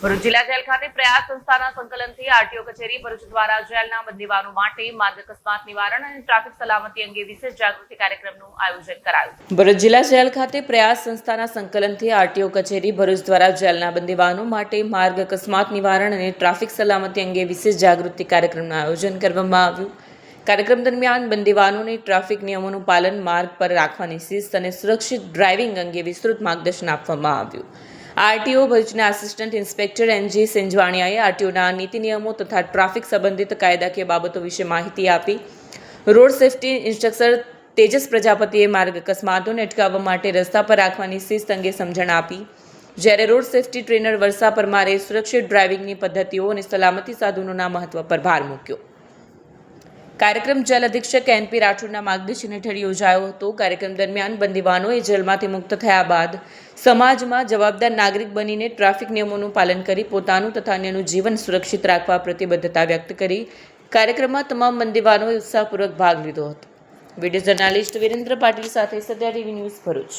ભરૂચ જિલ્લા જેલ ખાતે પ્રયાસ સંસ્થાના સંકલનથી આરટીઓ કચેરી ભરૂચ દ્વારા જેલના બંદીવાનો માટે માર્ગ અકસ્માત નિવારણ અને ટ્રાફિક સલામતી અંગે વિશેષ જાગૃતિ કાર્યક્રમનું આયોજન કરાયું। ભરૂચ જિલ્લા જેલ ખાતે પ્રયાસ સંસ્થાના સંકલનથી આરટીઓ કચેરી ભરૂચ દ્વારા જેલના બંદીવાનો માટે માર્ગ અકસ્માત નિવારણ અને ટ્રાફિક સલામતી અંગે વિશેષ જાગૃતિ કાર્યક્રમનું આયોજન કરવામાં આવ્યું। કાર્યક્રમ દરમિયાન બંદીવાનોને ટ્રાફિક નિયમોનું પાલન, માર્ગ પર રાખવાની શિસ્ત અને સુરક્ષિત ડ્રાઇવિંગ અંગે વિસ્તૃત માર્ગદર્શન આપવામાં આવ્યું। આરટીઓ ભરૂચના આસિસ્ટન્ટ ઇન્સ્પેક્ટર એનજી સેંજવાણિયાએ આરટીઓના નીતિ નિયમો તથા ટ્રાફિક સંબંધિત કાયદાકીય બાબતો વિશે માહિતી આપી। રોડ સેફટી ઇન્સ્ટ્રક્ટર તેજસ પ્રજાપતિએ માર્ગ અકસ્માતોને અટકાવવા માટે રસ્તા પર રાખવાની શિસ્ત અંગે સમજણ આપી, જ્યારે રોડ સેફટી ટ્રેનર વર્ષા પરમારે સુરક્ષિત ડ્રાઇવિંગની પદ્ધતિઓ અને સલામતી સાધનોના મહત્વ પર ભાર મૂક્યો। કાર્યક્રમ જેલ અધિક્ષક એનપી રાઠોડના માર્ગદર્શન હેઠળ યોજાયો હતો। કાર્યક્રમ દરમિયાન બંદીવાનોએ જેલમાંથી મુક્ત થયા બાદ સમાજમાં જવાબદાર નાગરિક બનીને ટ્રાફિક નિયમોનું પાલન કરી પોતાનું તથા અન્યનું જીવન સુરક્ષિત રાખવા પ્રતિબદ્ધતા વ્યક્ત કરી। કાર્યક્રમમાં તમામ બંદીવાનોએ ઉત્સાહપૂર્વક ભાગ લીધો હતો। વિડીયો જર્નાલિસ્ટ વિરેન્દ્ર પાટીલ સાથે સત્યા ટીવી ન્યૂઝ ભરૂચ।